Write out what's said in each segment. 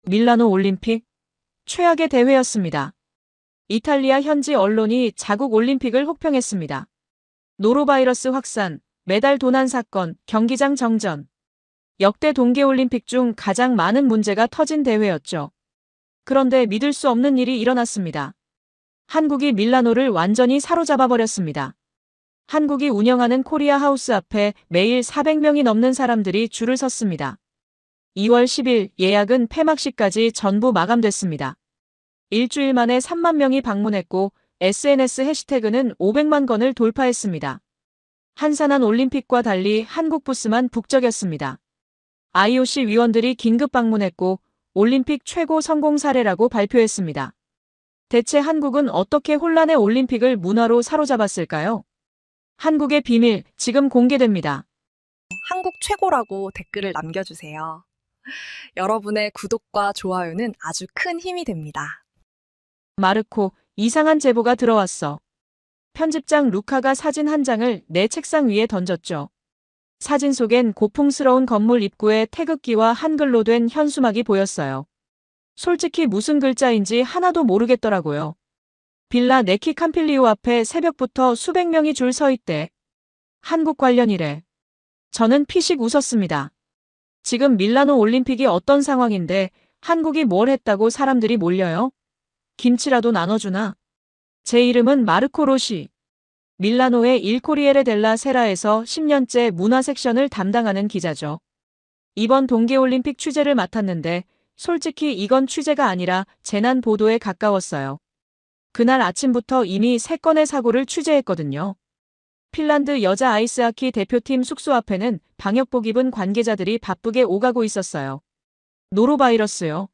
밀라노 올림픽 최악의 대회였습니다. 이탈리아 현지 언론이 자국 올림픽을 혹평했습니다. 노로바이러스 확산, 메달 도난 사건, 경기장 정전. 역대 동계올림픽 중 가장 많은 문제가 터진 대회였죠. 그런데 믿을 수 없는 일이 일어났습니다. 한국이 밀라노를 완전히 사로잡아 버렸습니다. 한국이 운영하는 코리아 하우스 앞에 매일 400명이 넘는 사람들이 줄을 섰습니다. 2월 10일 예약은 폐막식까지 전부 마감됐습니다. 일주일 만에 3만 명이 방문했고 SNS 해시태그는 500만 건을 돌파했습니다. 한산한 올림픽과 달리 한국 부스만 북적였습니다. IOC 위원들이 긴급 방문했고 올림픽 최고 성공 사례라고 발표했습니다. 대체 한국은 어떻게 혼란의 올림픽을 문화로 사로잡았을까요? 한국의 비밀 지금 공개됩니다. 한국 최고라고 댓글을 남겨주세요. 여러분의 구독과 좋아요는 아주 큰 힘이 됩니다. 마르코, 이상한 제보가 들어왔어. 편집장 루카가 사진 한 장을 내 책상 위에 던졌죠. 사진 속엔 고풍스러운 건물 입구에 태극기와 한글로 된 현수막이 보였어요. 솔직히 무슨 글자인지 하나도 모르겠더라고요. 빌라 네키 캄필리오 앞에 새벽부터 수백 명이 줄 서 있대. 한국 관련이래. 저는 피식 웃었습니다. 지금 밀라노 올림픽이 어떤 상황인데 한국이 뭘 했다고 사람들이 몰려요? 김치라도 나눠주나? 제 이름은 마르코 로시. 밀라노의 일 코리에레 델라 세라에서 10년째 문화 섹션을 담당하는 기자죠. 이번 동계올림픽 취재를 맡았는데 솔직히 이건 취재가 아니라 재난 보도에 가까웠어요. 그날 아침부터 이미 3건의 사고를 취재했거든요. 핀란드 여자 아이스하키 대표팀 숙소 앞에는 방역복 입은 관계자들이 바쁘게 오가고 있었어요. 노로바이러스요.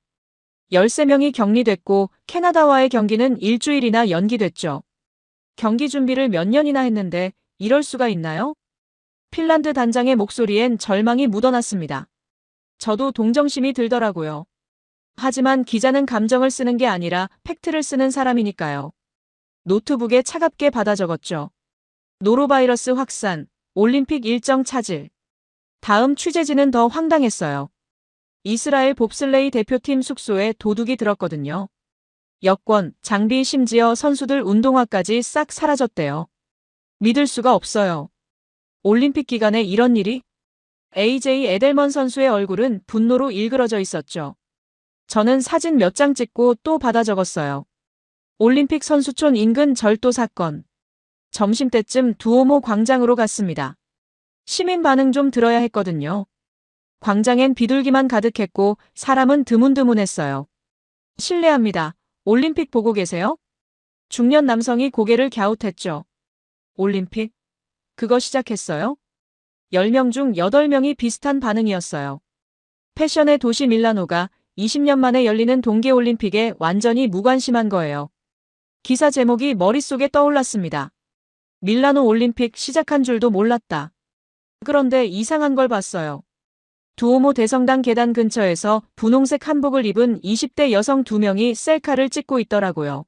13명이 격리됐고 캐나다와의 경기는 일주일이나 연기됐죠. 경기 준비를 몇 년이나 했는데 이럴 수가 있나요? 핀란드 단장의 목소리엔 절망이 묻어났습니다. 저도 동정심이 들더라고요. 하지만 기자는 감정을 쓰는 게 아니라 팩트를 쓰는 사람이니까요. 노트북에 차갑게 받아 적었죠. 노로바이러스 확산, 올림픽 일정 차질. 다음 취재지는 더 황당했어요. 이스라엘 봅슬레이 대표팀 숙소에 도둑이 들었거든요. 여권, 장비 심지어 선수들 운동화까지 싹 사라졌대요. 믿을 수가 없어요. 올림픽 기간에 이런 일이? AJ 에델먼 선수의 얼굴은 분노로 일그러져 있었죠. 저는 사진 몇 장 찍고 또 받아 적었어요. 올림픽 선수촌 인근 절도 사건. 점심때쯤 두오모 광장으로 갔습니다. 시민 반응 좀 들어야 했거든요. 광장엔 비둘기만 가득했고 사람은 드문드문했어요. 실례합니다. 올림픽 보고 계세요? 중년 남성이 고개를 갸웃했죠. 올림픽? 그거 시작했어요? 10명 중 8명이 비슷한 반응이었어요. 패션의 도시 밀라노가 20년 만에 열리는 동계올림픽에 완전히 무관심한 거예요. 기사 제목이 머릿속에 떠올랐습니다. 밀라노 올림픽 시작한 줄도 몰랐다. 그런데 이상한 걸 봤어요. 두오모 대성당 계단 근처에서 분홍색 한복을 입은 20대 여성 2명이 셀카를 찍고 있더라고요.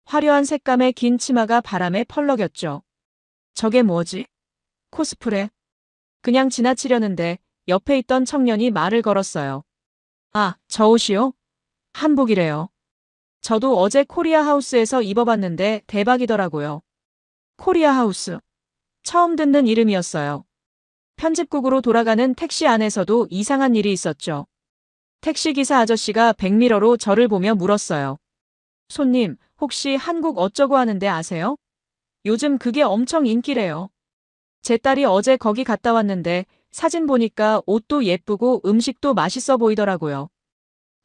화려한 색감의 긴 치마가 바람에 펄럭였죠. 저게 뭐지? 코스프레? 그냥 지나치려는데 옆에 있던 청년이 말을 걸었어요. 아, 저 옷이요? 한복이래요. 저도 어제 코리아 하우스에서 입어봤는데 대박이더라고요. 코리아 하우스. 처음 듣는 이름이었어요. 편집국으로 돌아가는 택시 안에서도 이상한 일이 있었죠. 택시기사 아저씨가 백미러로 저를 보며 물었어요. 손님, 혹시 한국 어쩌고 하는데 아세요? 요즘 그게 엄청 인기래요. 제 딸이 어제 거기 갔다 왔는데 사진 보니까 옷도 예쁘고 음식도 맛있어 보이더라고요.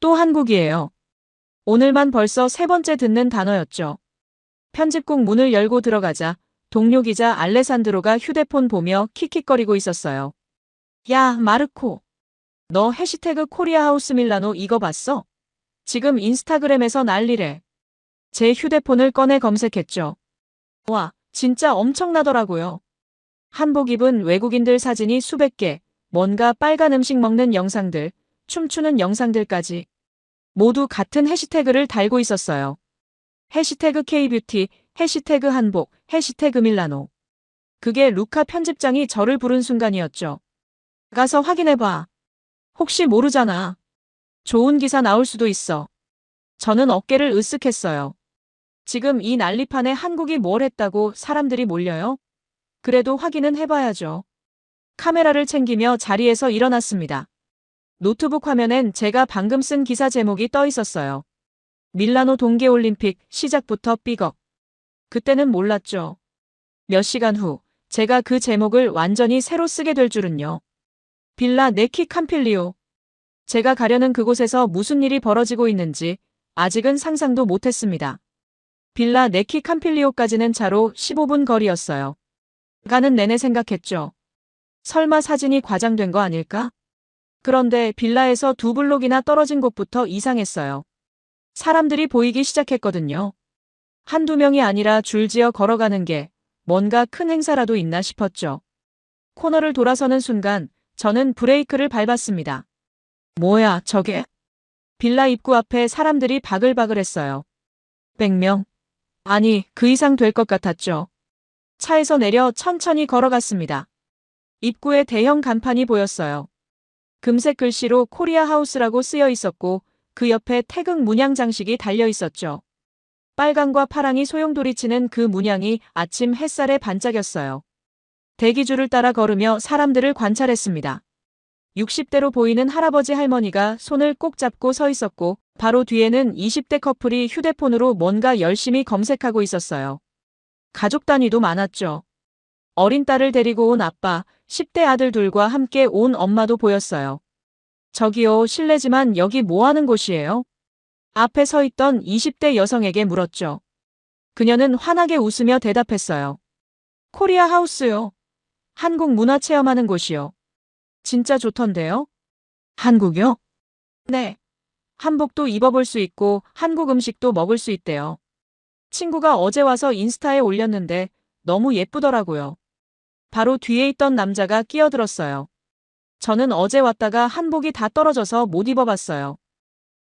또 한국이에요. 오늘만 벌써 3번째 듣는 단어였죠. 편집국 문을 열고 들어가자 동료 기자 알레산드로가 휴대폰 보며 킥킥거리고 있었어요. 야, 마르코. 너 해시태그 코리아 하우스 밀라노 이거 봤어? 지금 인스타그램에서 난리래. 제 휴대폰을 꺼내 검색했죠. 와, 진짜 엄청나더라고요. 한복 입은 외국인들 사진이 수백 개, 뭔가 빨간 음식 먹는 영상들, 춤추는 영상들까지. 모두 같은 해시태그를 달고 있었어요. 해시태그 K뷰티, 해시태그 한복, 해시태그 밀라노. 그게 루카 편집장이 저를 부른 순간이었죠. 가서 확인해봐. 혹시 모르잖아. 좋은 기사 나올 수도 있어. 저는 어깨를 으쓱했어요. 지금 이 난리판에 한국이 뭘 했다고 사람들이 몰려요? 그래도 확인은 해봐야죠. 카메라를 챙기며 자리에서 일어났습니다. 노트북 화면엔 제가 방금 쓴 기사 제목이 떠 있었어요. 밀라노 동계올림픽 시작부터 삐걱. 그때는 몰랐죠. 몇 시간 후 제가 그 제목을 완전히 새로 쓰게 될 줄은요. 빌라 네키 캄필리오. 제가 가려는 그곳에서 무슨 일이 벌어지고 있는지 아직은 상상도 못했습니다. 빌라 네키 캄필리오까지는 차로 15분 거리였어요. 가는 내내 생각했죠. 설마 사진이 과장된 거 아닐까? 그런데 빌라에서 2블록이나 떨어진 곳부터 이상했어요. 사람들이 보이기 시작했거든요. 한두 명이 아니라 줄지어 걸어가는 게 뭔가 큰 행사라도 있나 싶었죠. 코너를 돌아서는 순간 저는 브레이크를 밟았습니다. 뭐야, 저게? 빌라 입구 앞에 사람들이 바글바글했어요. 100명? 아니, 그 이상 될 것 같았죠. 차에서 내려 천천히 걸어갔습니다. 입구에 대형 간판이 보였어요. 금색 글씨로 코리아 하우스라고 쓰여 있었고 그 옆에 태극 문양 장식이 달려 있었죠. 빨강과 파랑이 소용돌이치는 그 문양이 아침 햇살에 반짝였어요. 대기줄을 따라 걸으며 사람들을 관찰했습니다. 60대로 보이는 할아버지 할머니가 손을 꼭 잡고 서 있었고 바로 뒤에는 20대 커플이 휴대폰으로 뭔가 열심히 검색하고 있었어요. 가족 단위도 많았죠. 어린 딸을 데리고 온 아빠, 10대 아들 둘과 함께 온 엄마도 보였어요. 저기요, 실례지만 여기 뭐 하는 곳이에요? 앞에 서 있던 20대 여성에게 물었죠. 그녀는 환하게 웃으며 대답했어요. 코리아 하우스요. 한국 문화 체험하는 곳이요. 진짜 좋던데요? 한국요? 네. 한복도 입어볼 수 있고 한국 음식도 먹을 수 있대요. 친구가 어제 와서 인스타에 올렸는데 너무 예쁘더라고요. 바로 뒤에 있던 남자가 끼어들었어요. 저는 어제 왔다가 한복이 다 떨어져서 못 입어봤어요.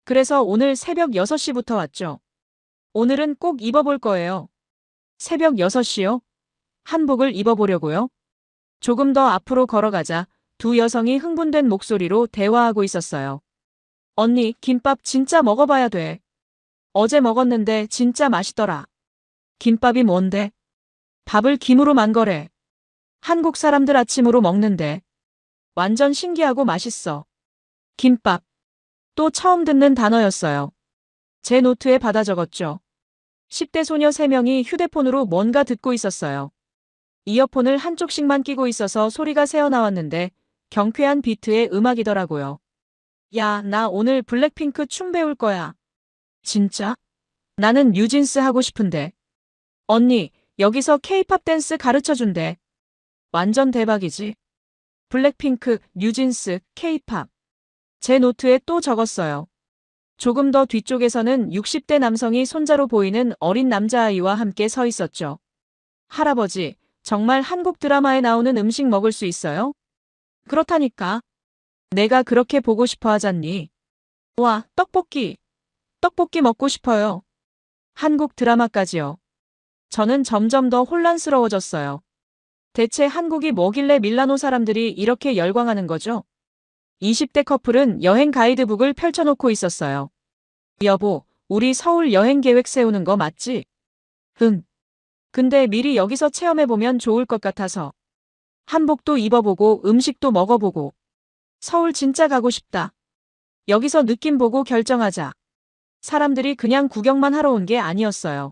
그래서 오늘 새벽 6시부터 왔죠. 오늘은 꼭 입어볼 거예요. 새벽 6시요? 한복을 입어보려고요? 조금 더 앞으로 걸어가자 두 여성이 흥분된 목소리로 대화하고 있었어요. 언니, 김밥 진짜 먹어봐야 돼. 어제 먹었는데 진짜 맛있더라. 김밥이 뭔데? 밥을 김으로 만 거래. 한국 사람들 아침으로 먹는데. 완전 신기하고 맛있어. 김밥. 또 처음 듣는 단어였어요. 제 노트에 받아 적었죠. 10대 소녀 3명이 휴대폰으로 뭔가 듣고 있었어요. 이어폰을 한쪽씩만 끼고 있어서 소리가 새어나왔는데 경쾌한 비트의 음악이더라고요. 야, 나 오늘 블랙핑크 춤 배울 거야. 진짜? 나는 뉴진스 하고 싶은데. 언니, 여기서 케이팝 댄스 가르쳐 준대. 완전 대박이지. 블랙핑크, 뉴진스, 케이팝. 제 노트에 또 적었어요. 조금 더 뒤쪽에서는 60대 남성이 손자로 보이는 어린 남자아이와 함께 서 있었죠. 할아버지, 정말 한국 드라마에 나오는 음식 먹을 수 있어요? 그렇다니까. 내가 그렇게 보고 싶어 하잖니. 와, 떡볶이. 떡볶이 먹고 싶어요. 한국 드라마까지요. 저는 점점 더 혼란스러워졌어요. 대체 한국이 뭐길래 밀라노 사람들이 이렇게 열광하는 거죠? 20대 커플은 여행 가이드북을 펼쳐놓고 있었어요. 여보, 우리 서울 여행 계획 세우는 거 맞지? 응. 근데 미리 여기서 체험해보면 좋을 것 같아서. 한복도 입어보고 음식도 먹어보고. 서울 진짜 가고 싶다. 여기서 느낌 보고 결정하자. 사람들이 그냥 구경만 하러 온 게 아니었어요.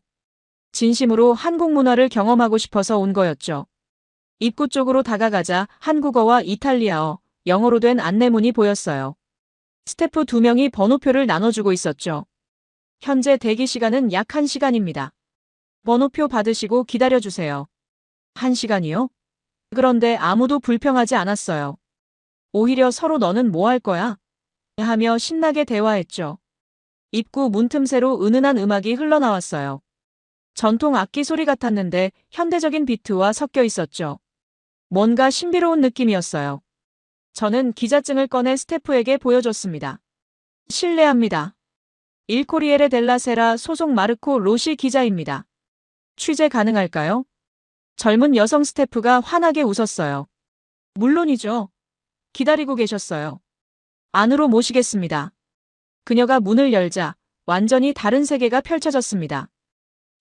진심으로 한국 문화를 경험하고 싶어서 온 거였죠. 입구 쪽으로 다가가자 한국어와 이탈리아어, 영어로 된 안내문이 보였어요. 스태프 2명이 번호표를 나눠주고 있었죠. 현재 대기 시간은 약 1시간입니다. 번호표 받으시고 기다려주세요. 1시간이요? 그런데 아무도 불평하지 않았어요. 오히려 서로 너는 뭐 할 거야? 하며 신나게 대화했죠. 입구 문틈새로 은은한 음악이 흘러나왔어요. 전통 악기 소리 같았는데 현대적인 비트와 섞여 있었죠. 뭔가 신비로운 느낌이었어요. 저는 기자증을 꺼내 스태프에게 보여줬습니다. 실례합니다. 일 코리에레 델라 세라 소속 마르코 로시 기자입니다. 취재 가능할까요? 젊은 여성 스태프가 환하게 웃었어요. 물론이죠. 기다리고 계셨어요. 안으로 모시겠습니다. 그녀가 문을 열자 완전히 다른 세계가 펼쳐졌습니다.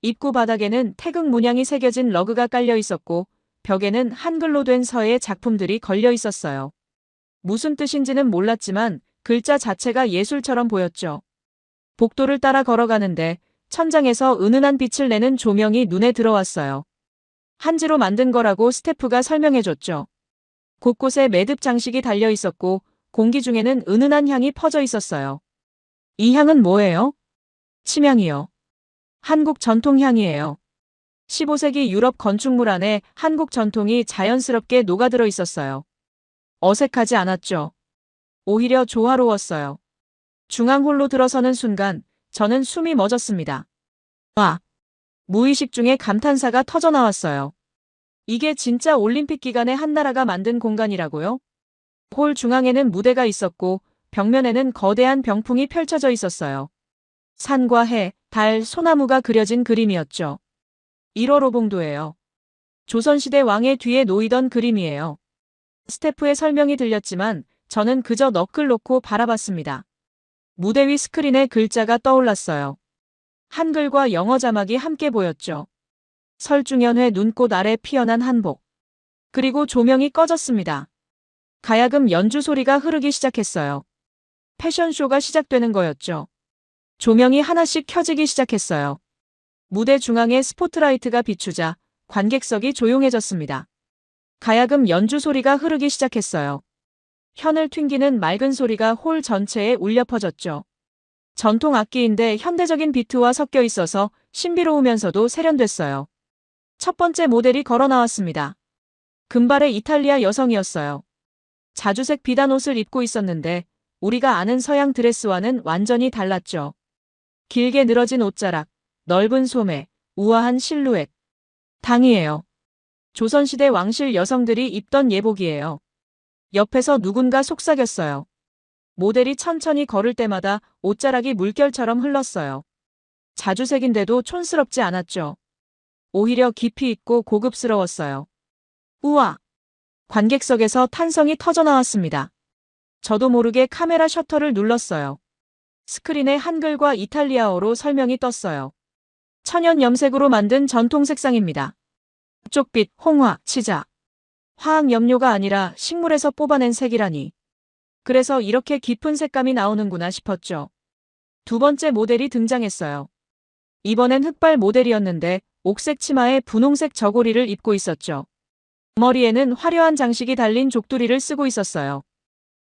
입구 바닥에는 태극 문양이 새겨진 러그가 깔려 있었고 벽에는 한글로 된 서예 작품들이 걸려 있었어요. 무슨 뜻인지는 몰랐지만 글자 자체가 예술처럼 보였죠. 복도를 따라 걸어가는데 천장에서 은은한 빛을 내는 조명이 눈에 들어왔어요. 한지로 만든 거라고 스태프가 설명해줬죠. 곳곳에 매듭 장식이 달려 있었고 공기 중에는 은은한 향이 퍼져 있었어요. 이 향은 뭐예요? 침향이요. 한국 전통 향이에요. 15세기 유럽 건축물 안에 한국 전통이 자연스럽게 녹아들어 있었어요. 어색하지 않았죠. 오히려 조화로웠어요. 중앙홀로 들어서는 순간 저는 숨이 멎었습니다. 와! 무의식 중에 감탄사가 터져나왔어요. 이게 진짜 올림픽 기간에 한 나라가 만든 공간이라고요? 홀 중앙에는 무대가 있었고 벽면에는 거대한 병풍이 펼쳐져 있었어요. 산과 해, 달, 소나무가 그려진 그림이었죠. 1월 오봉도예요. 조선시대 왕의 뒤에 놓이던 그림이에요. 스태프의 설명이 들렸지만 저는 그저 넋을 놓고 바라봤습니다. 무대 위 스크린에 글자가 떠올랐어요. 한글과 영어 자막이 함께 보였죠. 설중연회 눈꽃 아래 피어난 한복. 그리고 조명이 꺼졌습니다. 가야금 연주 소리가 흐르기 시작했어요. 패션쇼가 시작되는 거였죠. 조명이 하나씩 켜지기 시작했어요. 무대 중앙에 스포트라이트가 비추자 관객석이 조용해졌습니다. 가야금 연주 소리가 흐르기 시작했어요. 현을 튕기는 맑은 소리가 홀 전체에 울려 퍼졌죠. 전통 악기인데 현대적인 비트와 섞여 있어서 신비로우면서도 세련됐어요. 첫 번째 모델이 걸어 나왔습니다. 금발의 이탈리아 여성이었어요. 자주색 비단 옷을 입고 있었는데 우리가 아는 서양 드레스와는 완전히 달랐죠. 길게 늘어진 옷자락, 넓은 소매, 우아한 실루엣. 당이에요. 조선시대 왕실 여성들이 입던 예복이에요. 옆에서 누군가 속삭였어요. 모델이 천천히 걸을 때마다 옷자락이 물결처럼 흘렀어요. 자주색인데도 촌스럽지 않았죠. 오히려 깊이 있고 고급스러웠어요. 우와! 관객석에서 탄성이 터져나왔습니다. 저도 모르게 카메라 셔터를 눌렀어요. 스크린에 한글과 이탈리아어로 설명이 떴어요. 천연 염색으로 만든 전통 색상입니다. 쪽빛, 홍화, 치자. 화학 염료가 아니라 식물에서 뽑아낸 색이라니. 그래서 이렇게 깊은 색감이 나오는구나 싶었죠. 두 번째 모델이 등장했어요. 이번엔 흑발 모델이었는데 옥색 치마에 분홍색 저고리를 입고 있었죠. 머리에는 화려한 장식이 달린 족두리를 쓰고 있었어요.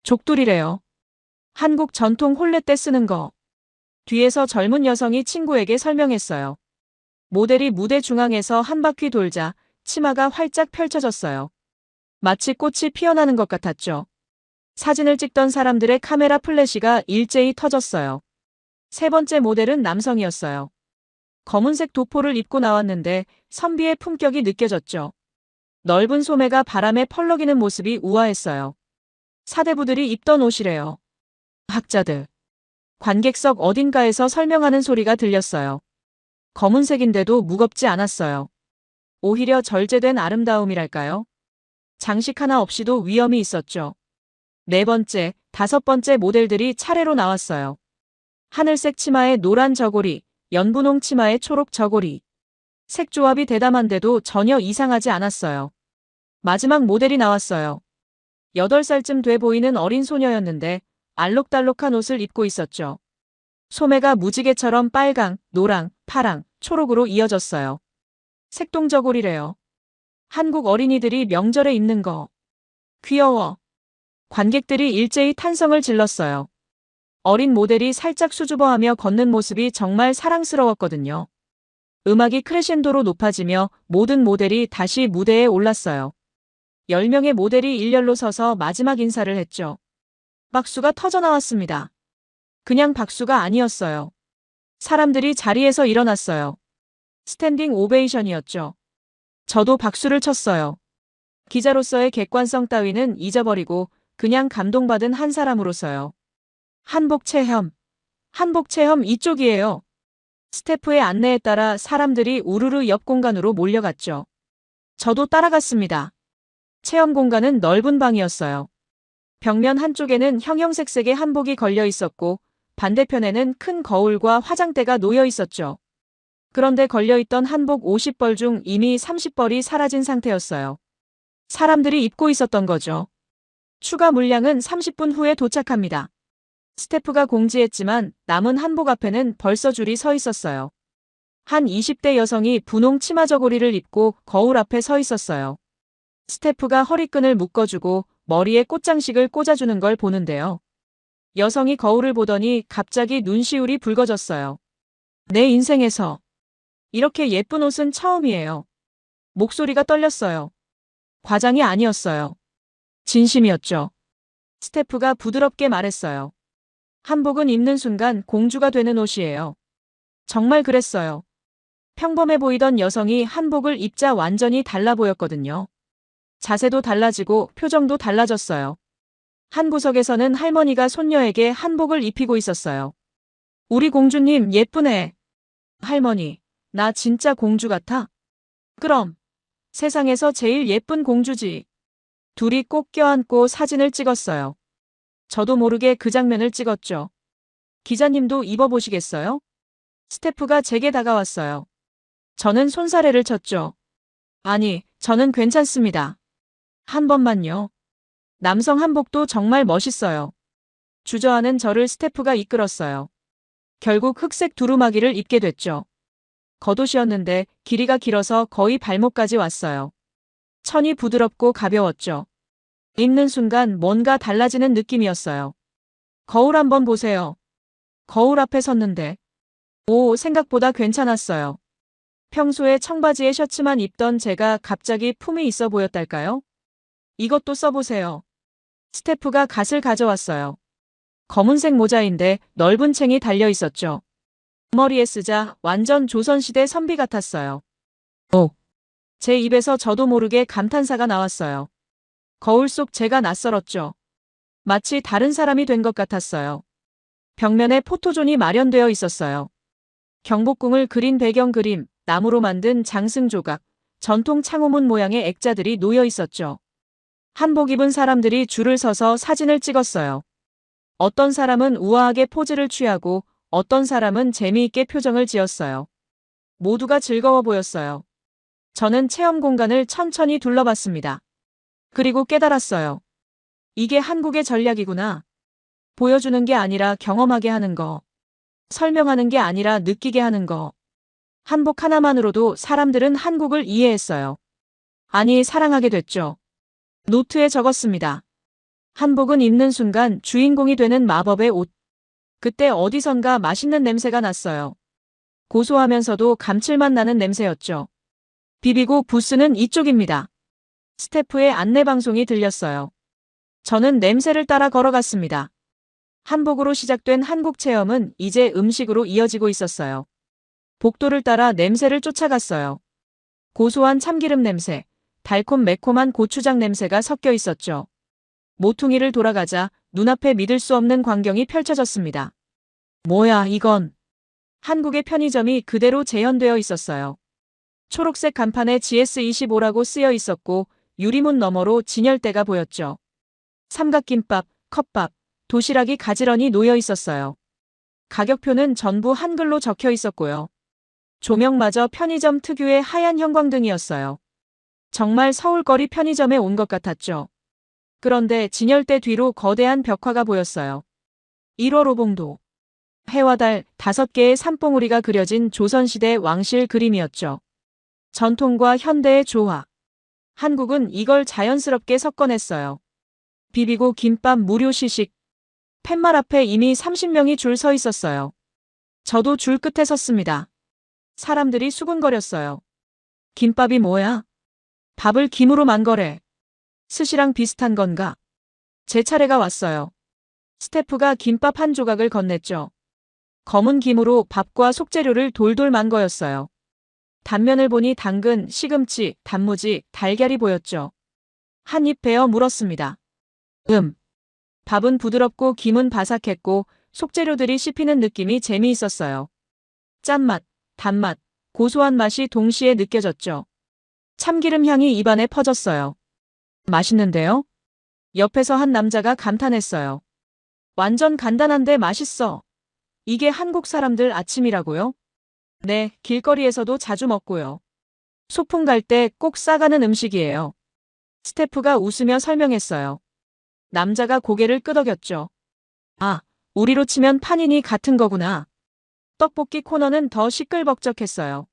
족두리래요. 한국 전통 혼례 때 쓰는 거. 뒤에서 젊은 여성이 친구에게 설명했어요. 모델이 무대 중앙에서 한 바퀴 돌자 치마가 활짝 펼쳐졌어요. 마치 꽃이 피어나는 것 같았죠. 사진을 찍던 사람들의 카메라 플래시가 일제히 터졌어요. 세 번째 모델은 남성이었어요. 검은색 도포를 입고 나왔는데 선비의 품격이 느껴졌죠. 넓은 소매가 바람에 펄럭이는 모습이 우아했어요. 사대부들이 입던 옷이래요. 학자들. 관객석 어딘가에서 설명하는 소리가 들렸어요. 검은색인데도 무겁지 않았어요. 오히려 절제된 아름다움이랄까요? 장식 하나 없이도 위엄이 있었죠. 네 번째, 다섯 번째 모델들이 차례로 나왔어요. 하늘색 치마에 노란 저고리, 연분홍 치마에 초록 저고리. 색 조합이 대담한데도 전혀 이상하지 않았어요. 마지막 모델이 나왔어요. 8살쯤 돼 보이는 어린 소녀였는데 알록달록한 옷을 입고 있었죠. 소매가 무지개처럼 빨강, 노랑, 파랑, 초록으로 이어졌어요. 색동저고리래요. 한국 어린이들이 명절에 입는 거. 귀여워. 관객들이 일제히 탄성을 질렀어요. 어린 모델이 살짝 수줍어하며 걷는 모습이 정말 사랑스러웠거든요. 음악이 크레셴도로 높아지며 모든 모델이 다시 무대에 올랐어요. 10명의 모델이 일렬로 서서 마지막 인사를 했죠. 박수가 터져나왔습니다. 그냥 박수가 아니었어요. 사람들이 자리에서 일어났어요. 스탠딩 오베이션이었죠. 저도 박수를 쳤어요. 기자로서의 객관성 따위는 잊어버리고 그냥 감동받은 한 사람으로서요. 한복 체험. 한복 체험 이쪽이에요. 스태프의 안내에 따라 사람들이 우르르 옆 공간으로 몰려갔죠. 저도 따라갔습니다. 체험 공간은 넓은 방이었어요. 벽면 한쪽에는 형형색색의 한복이 걸려 있었고 반대편에는 큰 거울과 화장대가 놓여 있었죠. 그런데 걸려있던 한복 50벌 중 이미 30벌이 사라진 상태였어요. 사람들이 입고 있었던 거죠. 추가 물량은 30분 후에 도착합니다. 스태프가 공지했지만 남은 한복 앞에는 벌써 줄이 서 있었어요. 한 20대 여성이 분홍 치마 저고리를 입고 거울 앞에 서 있었어요. 스태프가 허리끈을 묶어주고 머리에 꽃장식을 꽂아주는 걸 보는데요. 여성이 거울을 보더니 갑자기 눈시울이 붉어졌어요. 내 인생에서 이렇게 예쁜 옷은 처음이에요. 목소리가 떨렸어요. 과장이 아니었어요. 진심이었죠. 스태프가 부드럽게 말했어요. 한복은 입는 순간 공주가 되는 옷이에요. 정말 그랬어요. 평범해 보이던 여성이 한복을 입자 완전히 달라 보였거든요. 자세도 달라지고 표정도 달라졌어요. 한 구석에서는 할머니가 손녀에게 한복을 입히고 있었어요. 우리 공주님 예쁘네. 할머니, 나 진짜 공주 같아? 그럼, 세상에서 제일 예쁜 공주지. 둘이 꼭 껴안고 사진을 찍었어요. 저도 모르게 그 장면을 찍었죠. 기자님도 입어보시겠어요? 스태프가 제게 다가왔어요. 저는 손사래를 쳤죠. 아니, 저는 괜찮습니다. 한 번만요. 남성 한복도 정말 멋있어요. 주저하는 저를 스태프가 이끌었어요. 결국 흑색 두루마기를 입게 됐죠. 겉옷이었는데 길이가 길어서 거의 발목까지 왔어요. 천이 부드럽고 가벼웠죠. 입는 순간 뭔가 달라지는 느낌이었어요. 거울 한번 보세요. 거울 앞에 섰는데 오, 생각보다 괜찮았어요. 평소에 청바지에 셔츠만 입던 제가 갑자기 품이 있어 보였달까요? 이것도 써보세요. 스태프가 갓을 가져왔어요. 검은색 모자인데 넓은 챙이 달려 있었죠. 머리에 쓰자 완전 조선시대 선비 같았어요. 오. 제 입에서 저도 모르게 감탄사가 나왔어요. 거울 속 제가 낯설었죠. 마치 다른 사람이 된 것 같았어요. 벽면에 포토존이 마련되어 있었어요. 경복궁을 그린 배경 그림, 나무로 만든 장승 조각, 전통 창호문 모양의 액자들이 놓여 있었죠. 한복 입은 사람들이 줄을 서서 사진을 찍었어요. 어떤 사람은 우아하게 포즈를 취하고 어떤 사람은 재미있게 표정을 지었어요. 모두가 즐거워 보였어요. 저는 체험 공간을 천천히 둘러봤습니다. 그리고 깨달았어요. 이게 한국의 전략이구나. 보여주는 게 아니라 경험하게 하는 거. 설명하는 게 아니라 느끼게 하는 거. 한복 하나만으로도 사람들은 한국을 이해했어요. 아니, 사랑하게 됐죠. 노트에 적었습니다. 한복은 입는 순간 주인공이 되는 마법의 옷. 그때 어디선가 맛있는 냄새가 났어요. 고소하면서도 감칠맛 나는 냄새였죠. 비비고 부스는 이쪽입니다. 스태프의 안내방송이 들렸어요. 저는 냄새를 따라 걸어갔습니다. 한복으로 시작된 한국 체험은 이제 음식으로 이어지고 있었어요. 복도를 따라 냄새를 쫓아갔어요. 고소한 참기름 냄새, 달콤매콤한 고추장 냄새가 섞여 있었죠. 모퉁이를 돌아가자 눈앞에 믿을 수 없는 광경이 펼쳐졌습니다. 뭐야, 이건. 한국의 편의점이 그대로 재현되어 있었어요. 초록색 간판에 GS25라고 쓰여 있었고 유리문 너머로 진열대가 보였죠. 삼각김밥, 컵밥, 도시락이 가지런히 놓여 있었어요. 가격표는 전부 한글로 적혀 있었고요. 조명마저 편의점 특유의 하얀 형광등이었어요. 정말 서울거리 편의점에 온 것 같았죠. 그런데 진열대 뒤로 거대한 벽화가 보였어요. 1월 오봉도. 해와 달 5개의 산봉우리가 그려진 조선시대 왕실 그림이었죠. 전통과 현대의 조화. 한국은 이걸 자연스럽게 섞어냈어요. 비비고 김밥 무료 시식. 팻말 앞에 이미 30명이 줄 서 있었어요. 저도 줄 끝에 섰습니다. 사람들이 수군거렸어요. 김밥이 뭐야? 밥을 김으로 만 거래. 스시랑 비슷한 건가? 제 차례가 왔어요. 스태프가 김밥 한 조각을 건넸죠. 검은 김으로 밥과 속재료를 돌돌 만 거였어요. 단면을 보니 당근, 시금치, 단무지, 달걀이 보였죠. 한 입 베어 물었습니다. 밥은 부드럽고 김은 바삭했고 속재료들이 씹히는 느낌이 재미있었어요. 짠맛, 단맛, 고소한 맛이 동시에 느껴졌죠. 참기름 향이 입안에 퍼졌어요. 맛있는데요? 옆에서 한 남자가 감탄했어요. 완전 간단한데 맛있어. 이게 한국 사람들 아침이라고요? 네, 길거리에서도 자주 먹고요. 소풍 갈 때 꼭 싸가는 음식이에요. 스태프가 웃으며 설명했어요. 남자가 고개를 끄덕였죠. 아, 우리로 치면 파니니 같은 거구나. 떡볶이 코너는 더 시끌벅적했어요.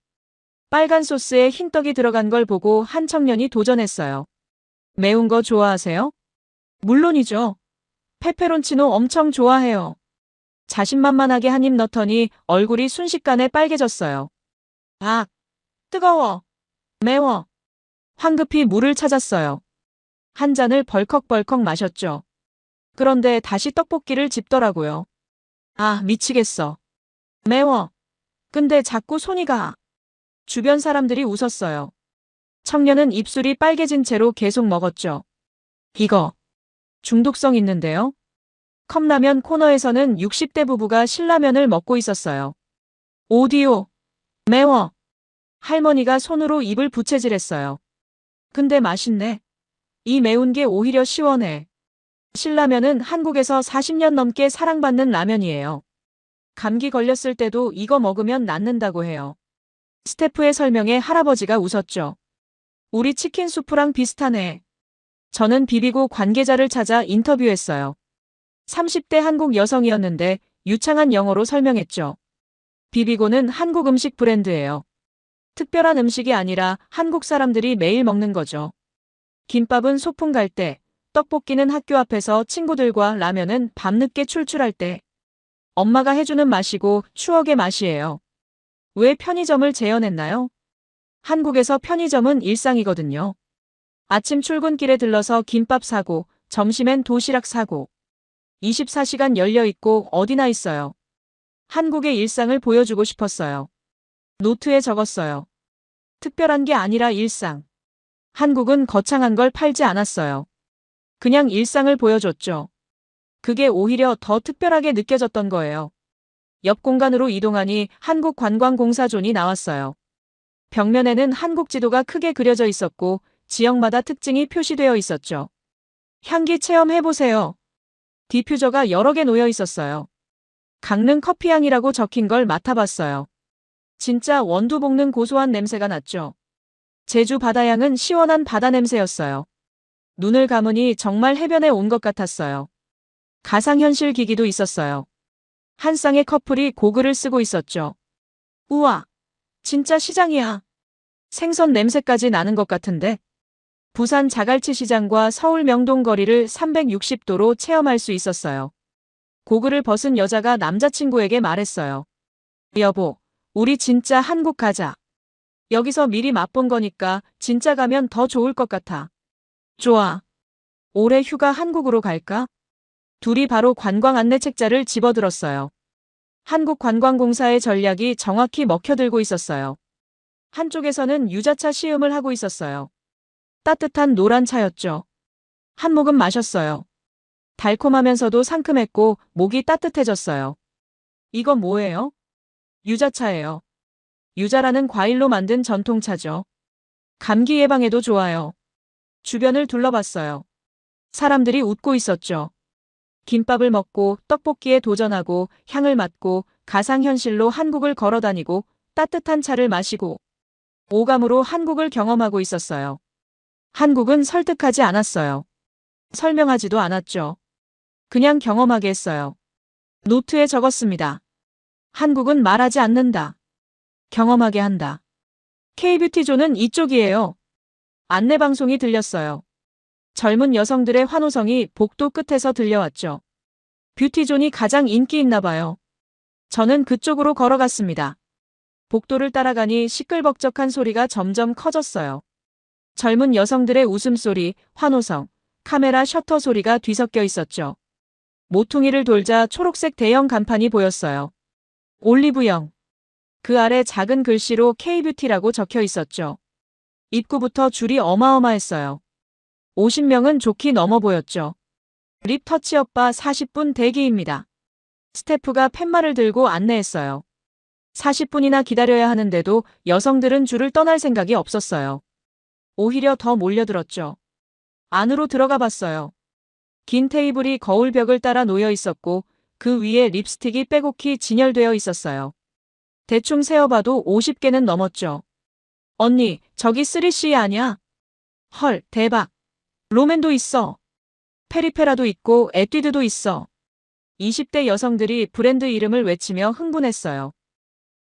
빨간 소스에 흰떡이 들어간 걸 보고 한 청년이 도전했어요. 매운 거 좋아하세요? 물론이죠. 페페론치노 엄청 좋아해요. 자신만만하게 한 입 넣더니 얼굴이 순식간에 빨개졌어요. 아, 뜨거워. 매워. 황급히 물을 찾았어요. 한 잔을 벌컥벌컥 마셨죠. 그런데 다시 떡볶이를 집더라고요. 아, 미치겠어. 매워. 근데 자꾸 손이 가. 주변 사람들이 웃었어요. 청년은 입술이 빨개진 채로 계속 먹었죠. 이거 중독성 있는데요? 컵라면 코너에서는 60대 부부가 신라면을 먹고 있었어요. 오디오. 매워. 할머니가 손으로 입을 부채질했어요. 근데 맛있네. 이 매운 게 오히려 시원해. 신라면은 한국에서 40년 넘게 사랑받는 라면이에요. 감기 걸렸을 때도 이거 먹으면 낫는다고 해요. 스태프의 설명에 할아버지가 웃었죠. 우리 치킨 수프랑 비슷하네. 저는 비비고 관계자를 찾아 인터뷰했어요. 30대 한국 여성이었는데 유창한 영어로 설명했죠. 비비고는 한국 음식 브랜드예요. 특별한 음식이 아니라 한국 사람들이 매일 먹는 거죠. 김밥은 소풍 갈 때, 떡볶이는 학교 앞에서 친구들과 라면은 밤늦게 출출할 때. 엄마가 해주는 맛이고 추억의 맛이에요. 왜 편의점을 재현했나요? 한국에서 편의점은 일상이거든요. 아침 출근길에 들러서 김밥 사고, 점심엔 도시락 사고. 24시간 열려 있고 어디나 있어요. 한국의 일상을 보여주고 싶었어요. 노트에 적었어요. 특별한 게 아니라 일상. 한국은 거창한 걸 팔지 않았어요. 그냥 일상을 보여줬죠. 그게 오히려 더 특별하게 느껴졌던 거예요. 옆 공간으로 이동하니 한국관광공사존이 나왔어요. 벽면에는 한국 지도가 크게 그려져 있었고 지역마다 특징이 표시되어 있었죠. 향기 체험해보세요. 디퓨저가 여러 개 놓여 있었어요. 강릉 커피향이라고 적힌 걸 맡아봤어요. 진짜 원두 볶는 고소한 냄새가 났죠. 제주 바다향은 시원한 바다 냄새였어요. 눈을 감으니 정말 해변에 온 것 같았어요. 가상현실 기기도 있었어요. 한 쌍의 커플이 고글을 쓰고 있었죠. 우와, 진짜 시장이야. 생선 냄새까지 나는 것 같은데. 부산 자갈치 시장과 서울 명동 거리를 360도로 체험할 수 있었어요. 고글을 벗은 여자가 남자친구에게 말했어요. 여보, 우리 진짜 한국 가자. 여기서 미리 맛본 거니까 진짜 가면 더 좋을 것 같아. 좋아. 올해 휴가 한국으로 갈까? 둘이 바로 관광 안내 책자를 집어들었어요. 한국관광공사의 전략이 정확히 먹혀들고 있었어요. 한쪽에서는 유자차 시음을 하고 있었어요. 따뜻한 노란 차였죠. 한 모금 마셨어요. 달콤하면서도 상큼했고 목이 따뜻해졌어요. 이건 뭐예요? 유자차예요. 유자라는 과일로 만든 전통차죠. 감기 예방에도 좋아요. 주변을 둘러봤어요. 사람들이 웃고 있었죠. 김밥을 먹고 떡볶이에 도전하고 향을 맡고 가상현실로 한국을 걸어다니고 따뜻한 차를 마시고 오감으로 한국을 경험하고 있었어요. 한국은 설득하지 않았어요. 설명하지도 않았죠. 그냥 경험하게 했어요. 노트에 적었습니다. 한국은 말하지 않는다. 경험하게 한다. K뷰티존은 이쪽이에요. 안내방송이 들렸어요. 젊은 여성들의 환호성이 복도 끝에서 들려왔죠. 뷰티존이 가장 인기 있나 봐요. 저는 그쪽으로 걸어갔습니다. 복도를 따라가니 시끌벅적한 소리가 점점 커졌어요. 젊은 여성들의 웃음소리, 환호성, 카메라 셔터 소리가 뒤섞여 있었죠. 모퉁이를 돌자 초록색 대형 간판이 보였어요. 올리브영. 그 아래 작은 글씨로 K뷰티라고 적혀 있었죠. 입구부터 줄이 어마어마했어요. 50명은 좋게 넘어 보였죠. 립 터치업 바 40분 대기입니다. 스태프가 팻말을 들고 안내했어요. 40분이나 기다려야 하는데도 여성들은 줄을 떠날 생각이 없었어요. 오히려 더 몰려들었죠. 안으로 들어가 봤어요. 긴 테이블이 거울벽을 따라 놓여 있었고 그 위에 립스틱이 빼곡히 진열되어 있었어요. 대충 세어봐도 50개는 넘었죠. 언니, 저기 3C 아냐? 헐, 대박. 롬앤도 있어. 페리페라도 있고 에뛰드도 있어. 20대 여성들이 브랜드 이름을 외치며 흥분했어요.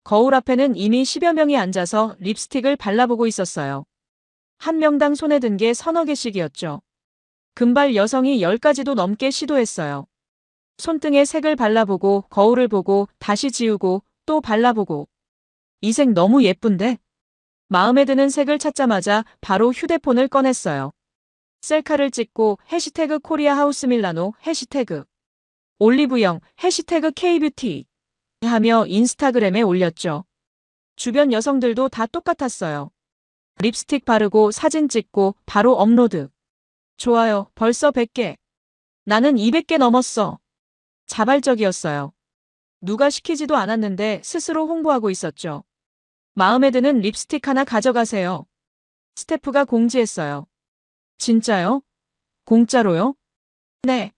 거울 앞에는 이미 10여 명이 앉아서 립스틱을 발라보고 있었어요. 한 명당 손에 든 게 서너 개씩이었죠. 금발 여성이 10가지도 넘게 시도했어요. 손등에 색을 발라보고 거울을 보고 다시 지우고 또 발라보고. 이 색 너무 예쁜데? 마음에 드는 색을 찾자마자 바로 휴대폰을 꺼냈어요. 셀카를 찍고 해시태그 코리아 하우스 밀라노 해시태그 올리브영 해시태그 K뷰티 하며 인스타그램에 올렸죠. 주변 여성들도 다 똑같았어요. 립스틱 바르고 사진 찍고 바로 업로드. 좋아요, 벌써 100개. 나는 200개 넘었어. 자발적이었어요. 누가 시키지도 않았는데 스스로 홍보하고 있었죠. 마음에 드는 립스틱 하나 가져가세요. 스태프가 공지했어요. 진짜요? 공짜로요? 네.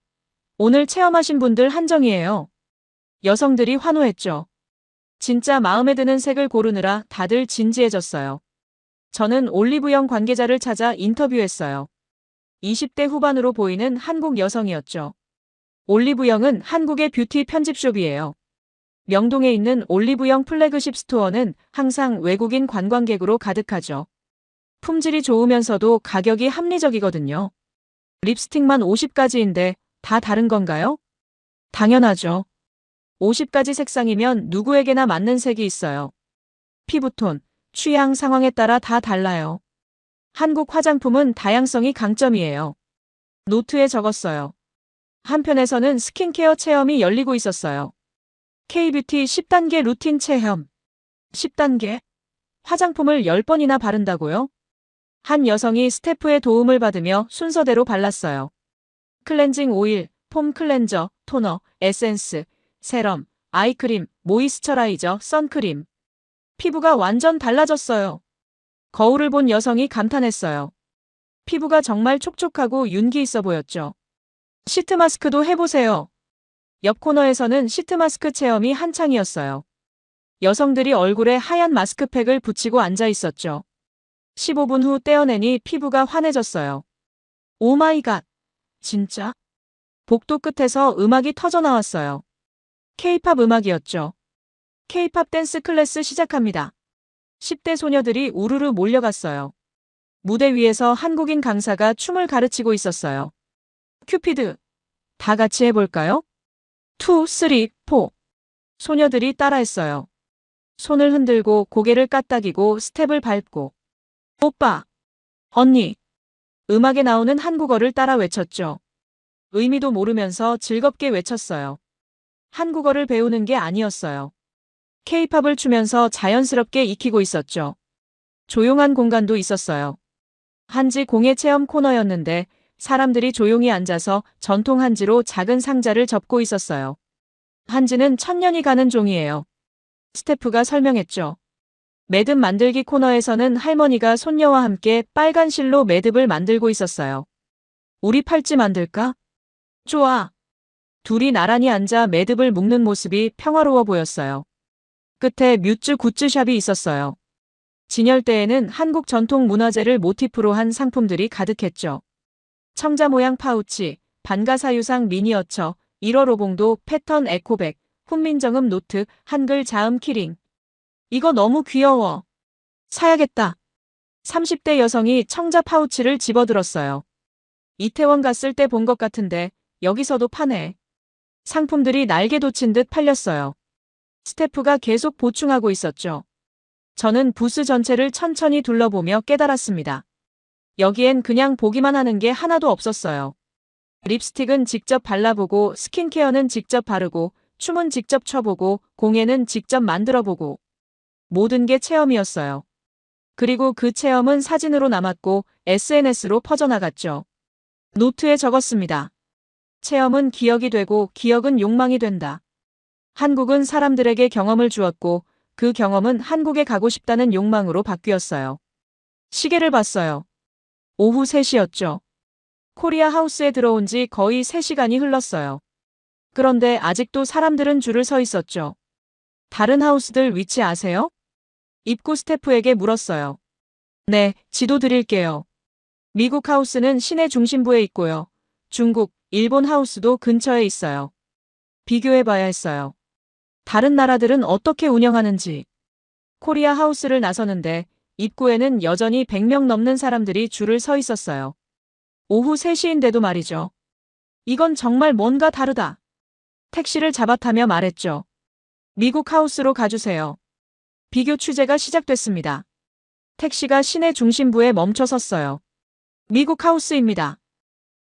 오늘 체험하신 분들 한정이에요. 여성들이 환호했죠. 진짜 마음에 드는 색을 고르느라 다들 진지해졌어요. 저는 올리브영 관계자를 찾아 인터뷰했어요. 20대 후반으로 보이는 한국 여성이었죠. 올리브영은 한국의 뷰티 편집숍이에요. 명동에 있는 올리브영 플래그십 스토어는 항상 외국인 관광객으로 가득하죠. 품질이 좋으면서도 가격이 합리적이거든요. 립스틱만 50가지인데 다 다른 건가요? 당연하죠. 50가지 색상이면 누구에게나 맞는 색이 있어요. 피부톤, 취향 상황에 따라 다 달라요. 한국 화장품은 다양성이 강점이에요. 노트에 적었어요. 한편에서는 스킨케어 체험이 열리고 있었어요. K뷰티 10단계 루틴 체험. 10단계? 화장품을 10번이나 바른다고요? 한 여성이 스태프의 도움을 받으며 순서대로 발랐어요. 클렌징 오일, 폼 클렌저, 토너, 에센스, 세럼, 아이크림, 모이스처라이저, 선크림. 피부가 완전 달라졌어요. 거울을 본 여성이 감탄했어요. 피부가 정말 촉촉하고 윤기 있어 보였죠. 시트 마스크도 해보세요. 옆 코너에서는 시트 마스크 체험이 한창이었어요. 여성들이 얼굴에 하얀 마스크팩을 붙이고 앉아 있었죠. 15분 후 떼어내니 피부가 환해졌어요. 오 마이 갓. 진짜? 복도 끝에서 음악이 터져 나왔어요. K-팝 음악이었죠. K-팝 댄스 클래스 시작합니다. 10대 소녀들이 우르르 몰려갔어요. 무대 위에서 한국인 강사가 춤을 가르치고 있었어요. 큐피드. 다 같이 해볼까요? 2, 3, 4. 소녀들이 따라했어요. 손을 흔들고 고개를 까딱이고 스텝을 밟고. 오빠. 언니. 음악에 나오는 한국어를 따라 외쳤죠. 의미도 모르면서 즐겁게 외쳤어요. 한국어를 배우는 게 아니었어요. K-팝을 추면서 자연스럽게 익히고 있었죠. 조용한 공간도 있었어요. 한지 공예 체험 코너였는데 사람들이 조용히 앉아서 전통 한지로 작은 상자를 접고 있었어요. 한지는 천년이 가는 종이에요. 스태프가 설명했죠. 매듭 만들기 코너에서는 할머니가 손녀와 함께 빨간 실로 매듭을 만들고 있었어요. 우리 팔찌 만들까? 좋아. 둘이 나란히 앉아 매듭을 묶는 모습이 평화로워 보였어요. 끝에 뮤즈 굿즈샵이 있었어요. 진열대에는 한국 전통 문화재를 모티프로 한 상품들이 가득했죠. 청자 모양 파우치, 반가사유상 미니어처, 1월 오봉도 패턴 에코백, 훈민정음 노트, 한글 자음 키링. 이거 너무 귀여워. 사야겠다. 30대 여성이 청자 파우치를 집어들었어요. 이태원 갔을 때 본 것 같은데 여기서도 파네. 상품들이 날개 돋친 듯 팔렸어요. 스태프가 계속 보충하고 있었죠. 저는 부스 전체를 천천히 둘러보며 깨달았습니다. 여기엔 그냥 보기만 하는 게 하나도 없었어요. 립스틱은 직접 발라보고 스킨케어는 직접 바르고 춤은 직접 춰보고 공예는 직접 만들어보고 모든 게 체험이었어요. 그리고 그 체험은 사진으로 남았고 SNS로 퍼져나갔죠. 노트에 적었습니다. 체험은 기억이 되고 기억은 욕망이 된다. 한국은 사람들에게 경험을 주었고 그 경험은 한국에 가고 싶다는 욕망으로 바뀌었어요. 시계를 봤어요. 오후 3시였죠. 코리아 하우스에 들어온 지 거의 3시간이 흘렀어요. 그런데 아직도 사람들은 줄을 서 있었죠. 다른 하우스들 위치 아세요? 입구 스태프에게 물었어요. 네, 지도 드릴게요. 미국 하우스는 시내 중심부에 있고요. 중국, 일본 하우스도 근처에 있어요. 비교해봐야 했어요. 다른 나라들은 어떻게 운영하는지. 코리아 하우스를 나서는데 입구에는 여전히 100명 넘는 사람들이 줄을 서 있었어요. 오후 3시인데도 말이죠. 이건 정말 뭔가 다르다. 택시를 잡아타며 말했죠. 미국 하우스로 가주세요. 비교 취재가 시작됐습니다. 택시가 시내 중심부에 멈춰 섰어요. 미국 하우스입니다.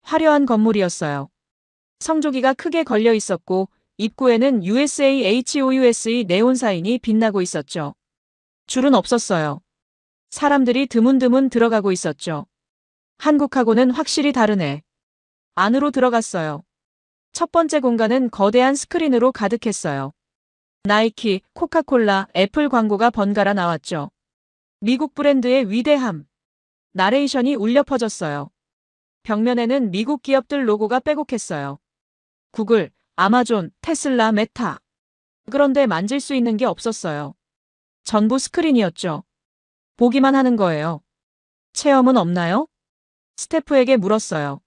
화려한 건물이었어요. 성조기가 크게 걸려 있었고 입구에는 USAHOUS의 네온 사인이 빛나고 있었죠. 줄은 없었어요. 사람들이 드문드문 들어가고 있었죠. 한국하고는 확실히 다르네. 안으로 들어갔어요. 첫 번째 공간은 거대한 스크린으로 가득했어요. 나이키, 코카콜라, 애플 광고가 번갈아 나왔죠. 미국 브랜드의 위대함. 나레이션이 울려 퍼졌어요. 벽면에는 미국 기업들 로고가 빼곡했어요. 구글, 아마존, 테슬라, 메타. 그런데 만질 수 있는 게 없었어요. 전부 스크린이었죠. 보기만 하는 거예요. 체험은 없나요? 스태프에게 물었어요.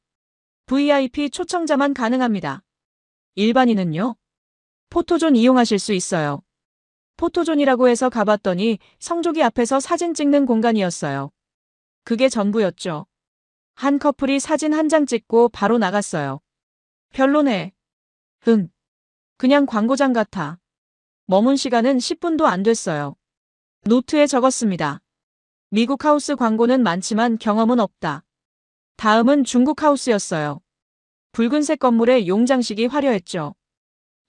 VIP 초청자만 가능합니다. 일반인은요? 포토존 이용하실 수 있어요. 포토존이라고 해서 가봤더니 성조기 앞에서 사진 찍는 공간이었어요. 그게 전부였죠. 한 커플이 사진 한 장 찍고 바로 나갔어요. 별로네. 그냥 광고장 같아. 머문 시간은 10분도 안 됐어요. 노트에 적었습니다. 미국 하우스 광고는 많지만 경험은 없다. 다음은 중국 하우스였어요. 붉은색 건물에 용장식이 화려했죠.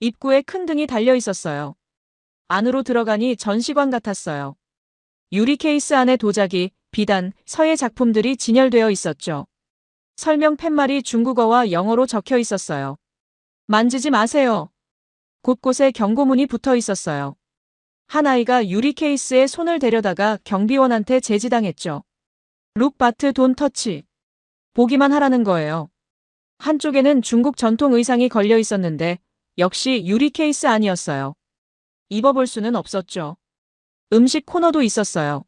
입구에 큰 등이 달려 있었어요. 안으로 들어가니 전시관 같았어요. 유리 케이스 안에 도자기, 비단, 서예 작품들이 진열되어 있었죠. 설명 팻말이 중국어와 영어로 적혀 있었어요. 만지지 마세요. 곳곳에 경고문이 붙어 있었어요. 한 아이가 유리 케이스에 손을 대려다가 경비원한테 제지당했죠. 룩 바트 돈 터치. 보기만 하라는 거예요. 한쪽에는 중국 전통 의상이 걸려 있었는데 역시 유리 케이스 아니었어요. 입어볼 수는 없었죠. 음식 코너도 있었어요.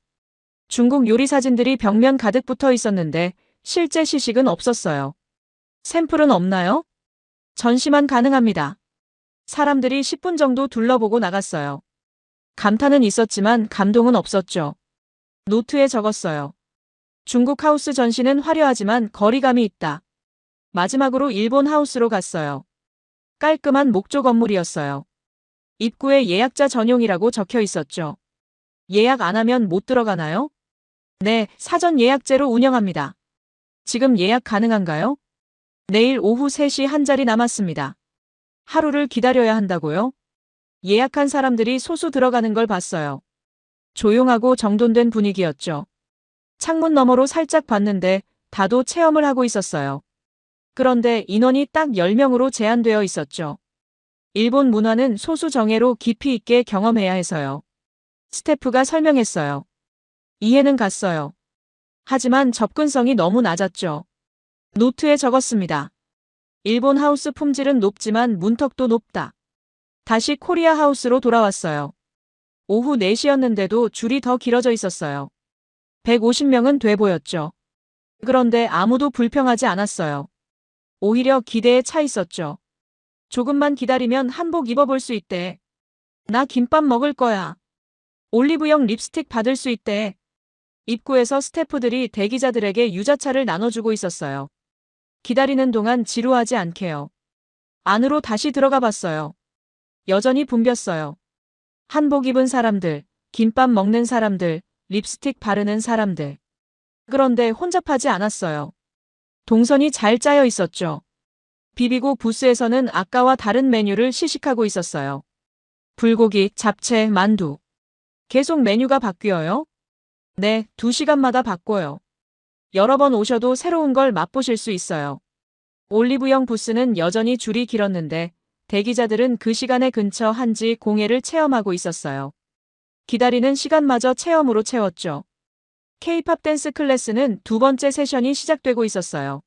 중국 요리 사진들이 벽면 가득 붙어 있었는데 실제 시식은 없었어요. 샘플은 없나요? 전시만 가능합니다. 사람들이 10분 정도 둘러보고 나갔어요. 감탄은 있었지만 감동은 없었죠. 노트에 적었어요. 중국 하우스 전시는 화려하지만 거리감이 있다. 마지막으로 일본 하우스로 갔어요. 깔끔한 목조 건물이었어요. 입구에 예약자 전용이라고 적혀 있었죠. 예약 안 하면 못 들어가나요? 네, 사전 예약제로 운영합니다. 지금 예약 가능한가요? 내일 오후 3시 한 자리 남았습니다. 하루를 기다려야 한다고요? 예약한 사람들이 소수 들어가는 걸 봤어요. 조용하고 정돈된 분위기였죠. 창문 너머로 살짝 봤는데 다도 체험을 하고 있었어요. 그런데 인원이 딱 10명으로 제한되어 있었죠. 일본 문화는 소수 정예로 깊이 있게 경험해야 해서요. 스태프가 설명했어요. 이해는 갔어요. 하지만 접근성이 너무 낮았죠. 노트에 적었습니다. 일본 하우스 품질은 높지만 문턱도 높다. 다시 코리아 하우스로 돌아왔어요. 오후 4시였는데도 줄이 더 길어져 있었어요. 150명은 돼 보였죠. 그런데 아무도 불평하지 않았어요. 오히려 기대에 차 있었죠. 조금만 기다리면 한복 입어볼 수 있대. 나 김밥 먹을 거야. 올리브영 립스틱 받을 수 있대. 입구에서 스태프들이 대기자들에게 유자차를 나눠주고 있었어요. 기다리는 동안 지루하지 않게요. 안으로 다시 들어가 봤어요. 여전히 붐볐어요. 한복 입은 사람들, 김밥 먹는 사람들, 립스틱 바르는 사람들. 그런데 혼잡하지 않았어요. 동선이 잘 짜여 있었죠. 비비고 부스에서는 아까와 다른 메뉴를 시식하고 있었어요. 불고기, 잡채, 만두. 계속 메뉴가 바뀌어요? 네, 2시간마다 바꿔요. 여러 번 오셔도 새로운 걸 맛보실 수 있어요. 올리브영 부스는 여전히 줄이 길었는데 대기자들은 그 시간에 근처 한지 공예를 체험하고 있었어요. 기다리는 시간마저 체험으로 채웠죠. K-팝 댄스 클래스는 두 번째 세션이 시작되고 있었어요.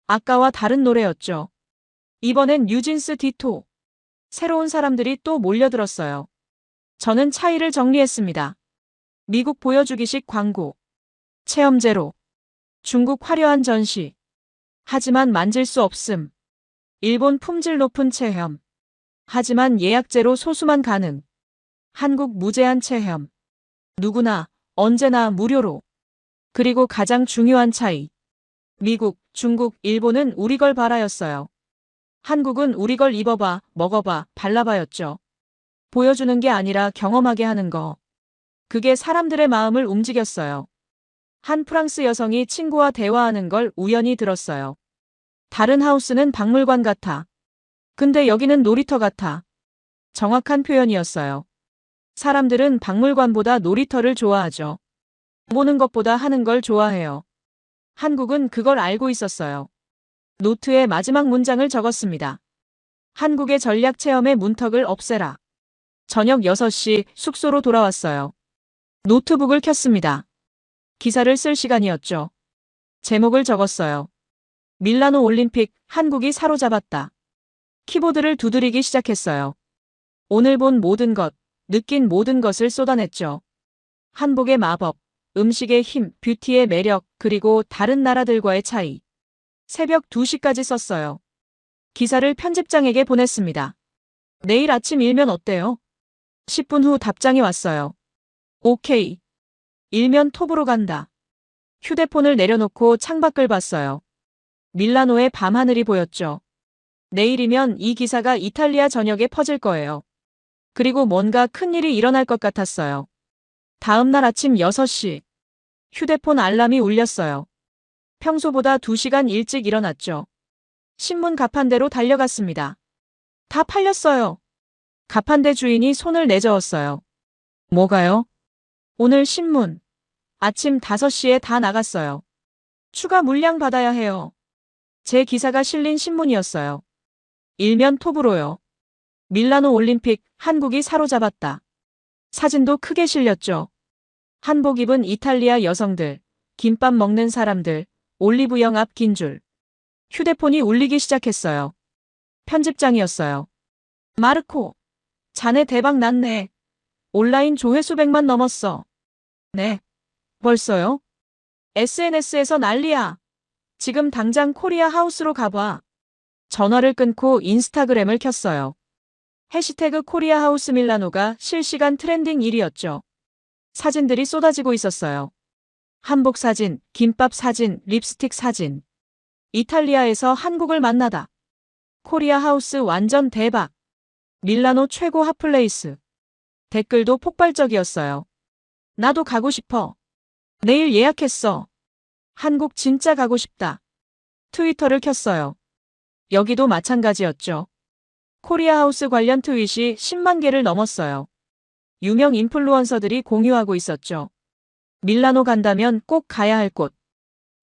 아까와 다른 노래였죠. 이번엔 뉴진스 디토. 새로운 사람들이 또 몰려들었어요. 저는 차이를 정리했습니다. 미국 보여주기식 광고. 체험제로. 중국 화려한 전시. 하지만 만질 수 없음. 일본 품질 높은 체험. 하지만 예약제로 소수만 가능. 한국 무제한 체험. 누구나, 언제나 무료로. 그리고 가장 중요한 차이. 미국, 중국, 일본은 우리 걸 바라였어요. 한국은 우리 걸 입어봐, 먹어봐, 발라봐였죠. 보여주는 게 아니라 경험하게 하는 거. 그게 사람들의 마음을 움직였어요. 한 프랑스 여성이 친구와 대화하는 걸 우연히 들었어요. 다른 하우스는 박물관 같아. 근데 여기는 놀이터 같아. 정확한 표현이었어요. 사람들은 박물관보다 놀이터를 좋아하죠. 보는 것보다 하는 걸 좋아해요. 한국은 그걸 알고 있었어요. 노트에 마지막 문장을 적었습니다. 한국의 전략 체험의 문턱을 없애라. 저녁 6시 숙소로 돌아왔어요. 노트북을 켰습니다. 기사를 쓸 시간이었죠. 제목을 적었어요. 밀라노 올림픽, 한국이 사로잡았다. 키보드를 두드리기 시작했어요. 오늘 본 모든 것, 느낀 모든 것을 쏟아냈죠. 한복의 마법, 음식의 힘, 뷰티의 매력, 그리고 다른 나라들과의 차이. 새벽 2시까지 썼어요. 기사를 편집장에게 보냈습니다. 내일 아침 일면 어때요? 10분 후 답장이 왔어요. 오케이. 일면 톱으로 간다. 휴대폰을 내려놓고 창밖을 봤어요. 밀라노의 밤하늘이 보였죠. 내일이면 이 기사가 이탈리아 전역에 퍼질 거예요. 그리고 뭔가 큰일이 일어날 것 같았어요. 다음 날 아침 6시. 휴대폰 알람이 울렸어요. 평소보다 2시간 일찍 일어났죠. 신문 가판대로 달려갔습니다. 다 팔렸어요. 가판대 주인이 손을 내저었어요. 뭐가요? 오늘 신문. 아침 5시에 다 나갔어요. 추가 물량 받아야 해요. 제 기사가 실린 신문이었어요. 일면 톱으로요. 밀라노 올림픽, 한국이 사로잡았다. 사진도 크게 실렸죠. 한복 입은 이탈리아 여성들, 김밥 먹는 사람들, 올리브영 앞 긴 줄. 휴대폰이 울리기 시작했어요. 편집장이었어요. 마르코, 자네 대박 났네. 온라인 조회수 100만 넘었어. 네. 벌써요? SNS에서 난리야. 지금 당장 코리아 하우스로 가봐. 전화를 끊고 인스타그램을 켰어요. 해시태그 코리아 하우스 밀라노가 실시간 트렌딩 1위였죠. 사진들이 쏟아지고 있었어요. 한복 사진, 김밥 사진, 립스틱 사진. 이탈리아에서 한국을 만나다. 코리아 하우스 완전 대박. 밀라노 최고 핫플레이스. 댓글도 폭발적이었어요. 나도 가고 싶어. 내일 예약했어. 한국 진짜 가고 싶다. 트위터를 켰어요. 여기도 마찬가지였죠. 코리아 하우스 관련 트윗이 10만 개를 넘었어요. 유명 인플루언서들이 공유하고 있었죠. 밀라노 간다면 꼭 가야 할 곳.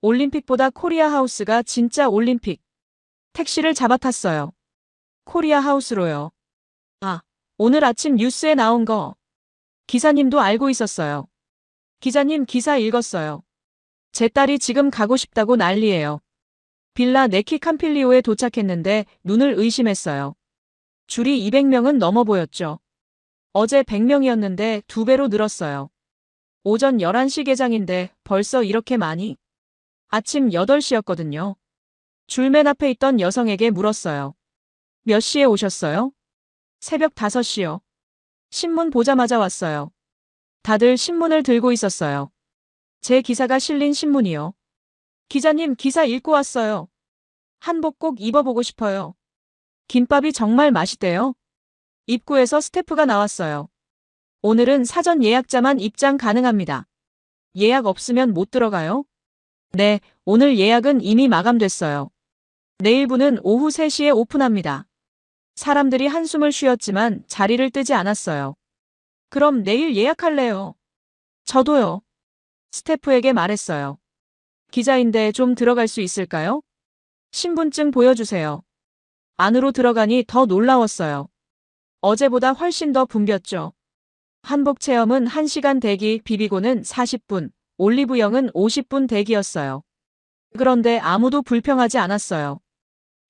올림픽보다 코리아 하우스가 진짜 올림픽. 택시를 잡아탔어요. 코리아 하우스로요. 아, 오늘 아침 뉴스에 나온 거. 기사님도 알고 있었어요. 기자님 기사 읽었어요. 제 딸이 지금 가고 싶다고 난리예요. 빌라 네키 캄필리오에 도착했는데 눈을 의심했어요. 줄이 200명은 넘어 보였죠. 어제 100명이었는데 2배로 늘었어요. 오전 11시 개장인데 벌써 이렇게 많이? 아침 8시였거든요. 줄 맨 앞에 있던 여성에게 물었어요. 몇 시에 오셨어요? 새벽 5시요. 신문 보자마자 왔어요. 다들 신문을 들고 있었어요. 제 기사가 실린 신문이요. 기자님 기사 읽고 왔어요. 한복 꼭 입어보고 싶어요. 김밥이 정말 맛있대요. 입구에서 스태프가 나왔어요. 오늘은 사전 예약자만 입장 가능합니다. 예약 없으면 못 들어가요? 네, 오늘 예약은 이미 마감됐어요. 내일부는 오후 3시에 오픈합니다. 사람들이 한숨을 쉬었지만 자리를 뜨지 않았어요. 그럼 내일 예약할래요. 저도요. 스태프에게 말했어요. 기자인데 좀 들어갈 수 있을까요? 신분증 보여주세요. 안으로 들어가니 더 놀라웠어요. 어제보다 훨씬 더 붐볐죠. 한복 체험은 1시간 대기, 비비고는 40분, 올리브영은 50분 대기였어요. 그런데 아무도 불평하지 않았어요.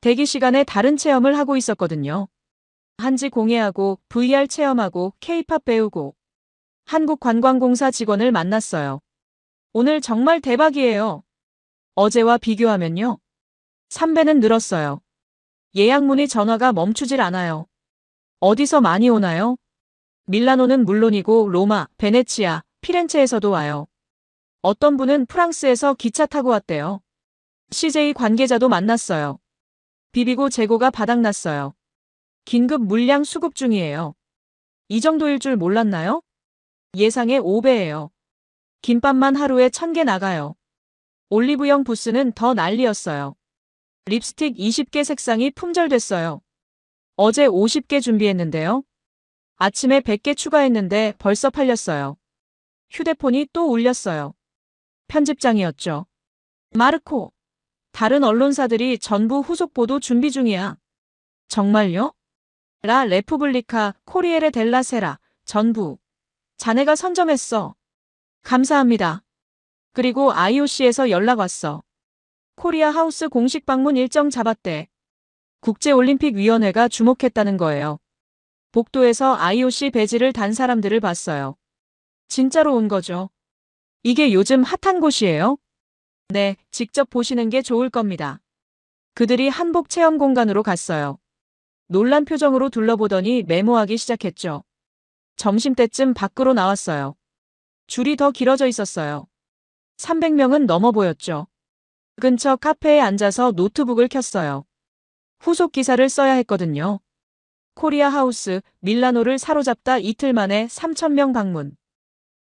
대기 시간에 다른 체험을 하고 있었거든요. 한지 공예하고 VR 체험하고 K-팝 배우고 한국관광공사 직원을 만났어요. 오늘 정말 대박이에요. 어제와 비교하면요. 3배는 늘었어요. 예약 문의 전화가 멈추질 않아요. 어디서 많이 오나요? 밀라노는 물론이고 로마, 베네치아, 피렌체에서도 와요. 어떤 분은 프랑스에서 기차 타고 왔대요. CJ 관계자도 만났어요. 비비고 재고가 바닥났어요. 긴급 물량 수급 중이에요. 이 정도일 줄 몰랐나요? 예상의 5배예요. 김밥만 하루에 1000개 나가요. 올리브영 부스는 더 난리였어요. 립스틱 20개 색상이 품절됐어요. 어제 50개 준비했는데요. 아침에 100개 추가했는데 벌써 팔렸어요. 휴대폰이 또 울렸어요. 편집장이었죠. 마르코. 다른 언론사들이 전부 후속 보도 준비 중이야. 정말요? 라 레푸블리카, 코리에레 델라 세라, 전부. 자네가 선점했어. 감사합니다. 그리고 IOC에서 연락 왔어. 코리아 하우스 공식 방문 일정 잡았대. 국제올림픽위원회가 주목했다는 거예요. 복도에서 IOC 배지를 단 사람들을 봤어요. 진짜로 온 거죠. 이게 요즘 핫한 곳이에요? 네, 직접 보시는 게 좋을 겁니다. 그들이 한복 체험 공간으로 갔어요. 놀란 표정으로 둘러보더니 메모하기 시작했죠. 점심때쯤 밖으로 나왔어요. 줄이 더 길어져 있었어요. 300명은 넘어 보였죠. 근처 카페에 앉아서 노트북을 켰어요. 후속 기사를 써야 했거든요. 코리아 하우스, 밀라노를 사로잡다 이틀 만에 3000명 방문.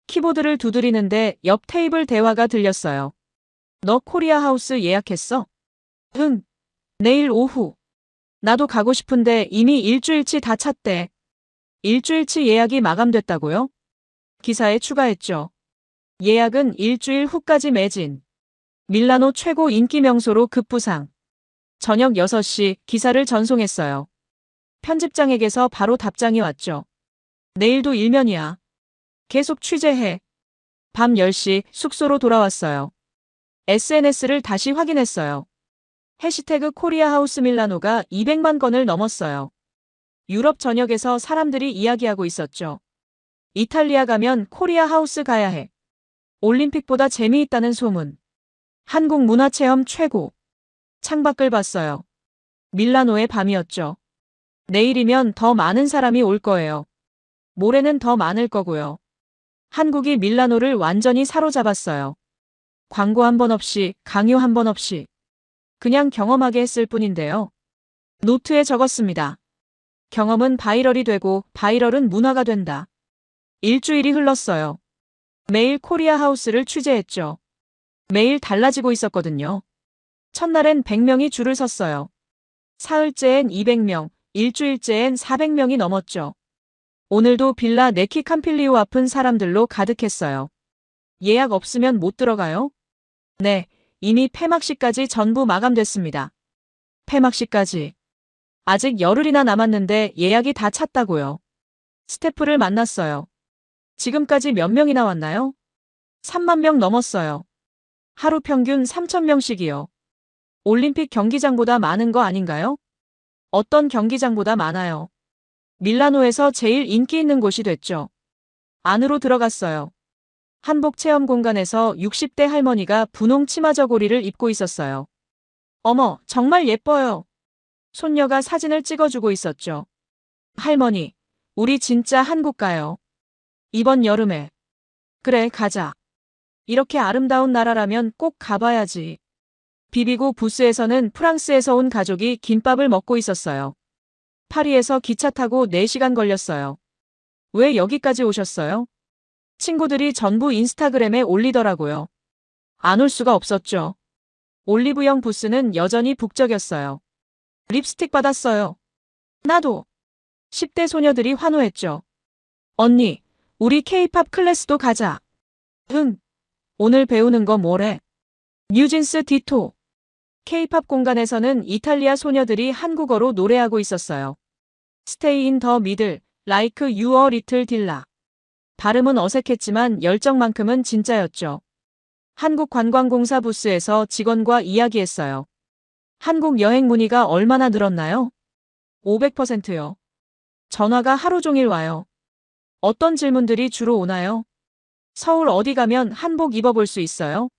키보드를 두드리는데 옆 테이블 대화가 들렸어요. 너 코리아 하우스 예약했어? 응. 내일 오후. 나도 가고 싶은데 이미 일주일치 다 찼대. 일주일치 예약이 마감됐다고요? 기사에 추가했죠. 예약은 일주일 후까지 매진. 밀라노 최고 인기 명소로 급부상. 저녁 6시 기사를 전송했어요. 편집장에게서 바로 답장이 왔죠. 내일도 일면이야. 계속 취재해. 밤 10시 숙소로 돌아왔어요. SNS를 다시 확인했어요. 해시태그 코리아 하우스 밀라노가 200만 건을 넘었어요. 유럽 전역에서 사람들이 이야기하고 있었죠. 이탈리아 가면 코리아 하우스 가야 해. 올림픽보다 재미있다는 소문. 한국 문화체험 최고. 창밖을 봤어요. 밀라노의 밤이었죠. 내일이면 더 많은 사람이 올 거예요. 모레는 더 많을 거고요. 한국이 밀라노를 완전히 사로잡았어요. 광고 한 번 없이, 강요 한 번 없이. 그냥 경험하게 했을 뿐인데요. 노트에 적었습니다. 경험은 바이럴이 되고 바이럴은 문화가 된다. 일주일이 흘렀어요. 매일 코리아 하우스를 취재했죠. 매일 달라지고 있었거든요. 첫날엔 100명이 줄을 섰어요. 사흘째엔 200명, 일주일째엔 400명이 넘었죠. 오늘도 빌라 네키 캄필리오 앞은 사람들로 가득했어요. 예약 없으면 못 들어가요? 네, 이미 폐막식까지 전부 마감됐습니다. 폐막식까지. 아직 열흘이나 남았는데 예약이 다 찼다고요. 스태프를 만났어요. 지금까지 몇 명이나 왔나요? 3만 명 넘었어요. 하루 평균 3,000명씩이요. 올림픽 경기장보다 많은 거 아닌가요? 어떤 경기장보다 많아요. 밀라노에서 제일 인기 있는 곳이 됐죠. 안으로 들어갔어요. 한복 체험 공간에서 60대 할머니가 분홍 치마 저고리를 입고 있었어요. 어머, 정말 예뻐요. 손녀가 사진을 찍어주고 있었죠. 할머니, 우리 진짜 한국 가요. 이번 여름에. 그래, 가자. 이렇게 아름다운 나라라면 꼭 가봐야지. 비비고 부스에서는 프랑스에서 온 가족이 김밥을 먹고 있었어요. 파리에서 기차 타고 4시간 걸렸어요. 왜 여기까지 오셨어요? 친구들이 전부 인스타그램에 올리더라고요. 안 올 수가 없었죠. 올리브영 부스는 여전히 북적였어요. 립스틱 받았어요. 나도. 10대 소녀들이 환호했죠. 언니, 우리 K-팝 클래스도 가자. 응. 오늘 배우는 거 뭐래? 뉴진스 디토. K-팝 공간에서는 이탈리아 소녀들이 한국어로 노래하고 있었어요. Stay in the middle, like you a little dilla. 발음은 어색했지만 열정만큼은 진짜였죠. 한국관광공사 부스에서 직원과 이야기했어요. 한국 여행 문의가 얼마나 늘었나요? 500%요. 전화가 하루 종일 와요. 어떤 질문들이 주로 오나요? 서울 어디 가면 한복 입어볼 수 있어요?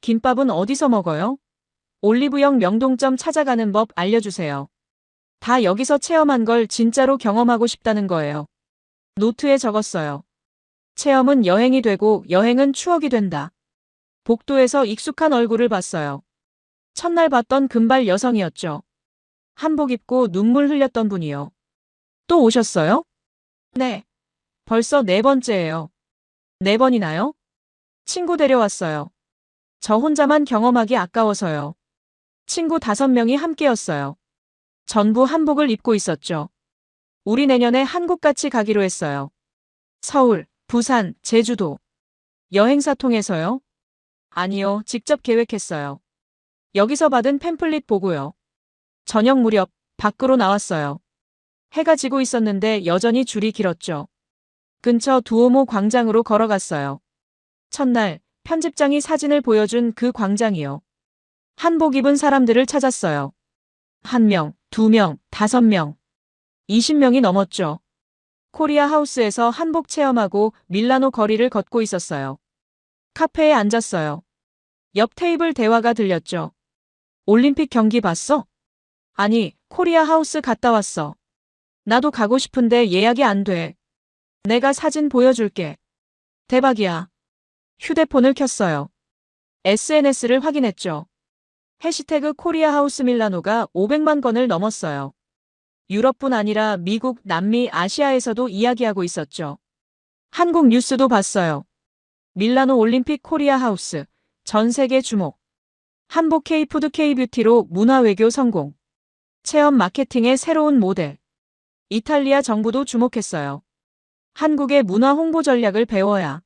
김밥은 어디서 먹어요? 올리브영 명동점 찾아가는 법 알려주세요. 다 여기서 체험한 걸 진짜로 경험하고 싶다는 거예요. 노트에 적었어요. 체험은 여행이 되고 여행은 추억이 된다. 복도에서 익숙한 얼굴을 봤어요. 첫날 봤던 금발 여성이었죠. 한복 입고 눈물 흘렸던 분이요. 또 오셨어요? 네. 벌써 4번째예요. 4번이나요? 친구 데려왔어요. 저 혼자만 경험하기 아까워서요. 친구 5명이 함께였어요. 전부 한복을 입고 있었죠. 우리 내년에 한국 같이 가기로 했어요. 서울, 부산, 제주도. 여행사 통해서요? 아니요, 직접 계획했어요. 여기서 받은 팸플릿 보고요. 저녁 무렵 밖으로 나왔어요. 해가 지고 있었는데 여전히 줄이 길었죠. 근처 두오모 광장으로 걸어갔어요. 첫날 편집장이 사진을 보여준 그 광장이요. 한복 입은 사람들을 찾았어요. 1명, 2명, 5명, 20명이 넘었죠. 코리아 하우스에서 한복 체험하고 밀라노 거리를 걷고 있었어요. 카페에 앉았어요. 옆 테이블 대화가 들렸죠. 올림픽 경기 봤어? 아니, 코리아 하우스 갔다 왔어. 나도 가고 싶은데 예약이 안 돼. 내가 사진 보여줄게. 대박이야. 휴대폰을 켰어요. SNS를 확인했죠. 해시태그 코리아 하우스 밀라노가 500만 건을 넘었어요. 유럽뿐 아니라 미국, 남미, 아시아에서도 이야기하고 있었죠. 한국 뉴스도 봤어요. 밀라노 올림픽 코리아 하우스, 전 세계 주목. 한복 K푸드 K뷰티로 문화 외교 성공. 체험 마케팅의 새로운 모델. 이탈리아 정부도 주목했어요. 한국의 문화 홍보 전략을 배워야.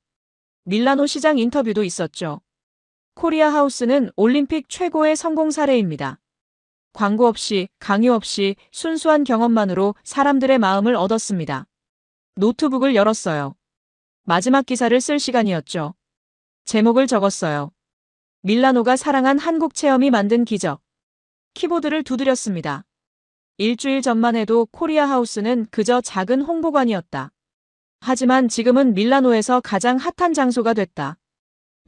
밀라노 시장 인터뷰도 있었죠. 코리아 하우스는 올림픽 최고의 성공 사례입니다. 광고 없이, 강요 없이 순수한 경험만으로 사람들의 마음을 얻었습니다. 노트북을 열었어요. 마지막 기사를 쓸 시간이었죠. 제목을 적었어요. 밀라노가 사랑한 한국 체험이 만든 기적. 키보드를 두드렸습니다. 일주일 전만 해도 코리아 하우스는 그저 작은 홍보관이었다. 하지만 지금은 밀라노에서 가장 핫한 장소가 됐다.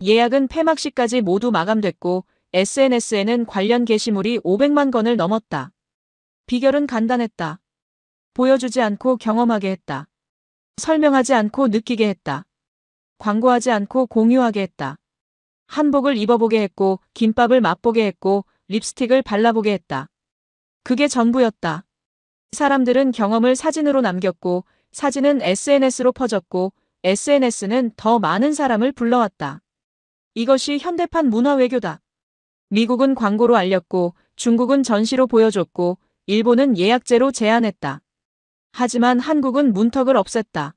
예약은 폐막식까지 모두 마감됐고 SNS에는 관련 게시물이 500만 건을 넘었다. 비결은 간단했다. 보여주지 않고 경험하게 했다. 설명하지 않고 느끼게 했다. 광고하지 않고 공유하게 했다. 한복을 입어보게 했고 김밥을 맛보게 했고 립스틱을 발라보게 했다. 그게 전부였다. 사람들은 경험을 사진으로 남겼고 사진은 SNS로 퍼졌고 SNS는 더 많은 사람을 불러왔다. 이것이 현대판 문화 외교다. 미국은 광고로 알렸고 중국은 전시로 보여줬고 일본은 예약제로 제안했다. 하지만 한국은 문턱을 없앴다.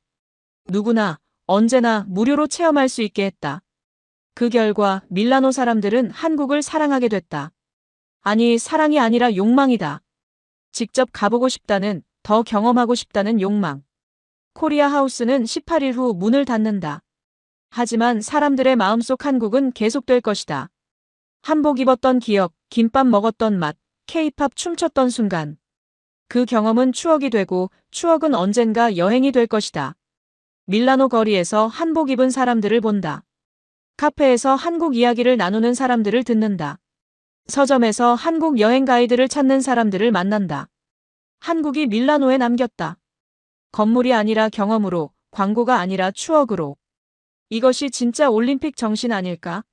누구나 언제나 무료로 체험할 수 있게 했다. 그 결과 밀라노 사람들은 한국을 사랑하게 됐다. 아니, 사랑이 아니라 욕망이다. 직접 가보고 싶다는, 더 경험하고 싶다는 욕망. 코리아 하우스는 18일 후 문을 닫는다. 하지만 사람들의 마음속 한국은 계속될 것이다. 한복 입었던 기억, 김밥 먹었던 맛, K-팝 춤췄던 순간. 그 경험은 추억이 되고 추억은 언젠가 여행이 될 것이다. 밀라노 거리에서 한복 입은 사람들을 본다. 카페에서 한국 이야기를 나누는 사람들을 듣는다. 서점에서 한국 여행 가이드를 찾는 사람들을 만난다. 한국이 밀라노에 남겼다. 건물이 아니라 경험으로, 광고가 아니라 추억으로. 이것이 진짜 올림픽 정신 아닐까?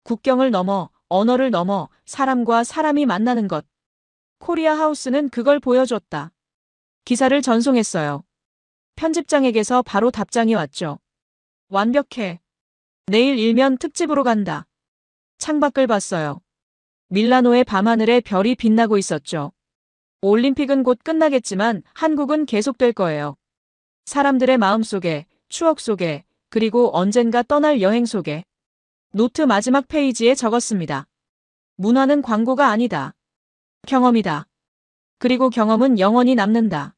국경을 넘어, 언어를 넘어 사람과 사람이 만나는 것. 코리아 하우스는 그걸 보여줬다. 기사를 전송했어요. 편집장에게서 바로 답장이 왔죠. 완벽해. 내일 일면 특집으로 간다. 창밖을 봤어요. 밀라노의 밤하늘에 별이 빛나고 있었죠. 올림픽은 곧 끝나겠지만 한국은 계속될 거예요. 사람들의 마음 속에, 추억 속에, 그리고 언젠가 떠날 여행 속에. 노트 마지막 페이지에 적었습니다. 문화는 광고가 아니다. 경험이다. 그리고 경험은 영원히 남는다.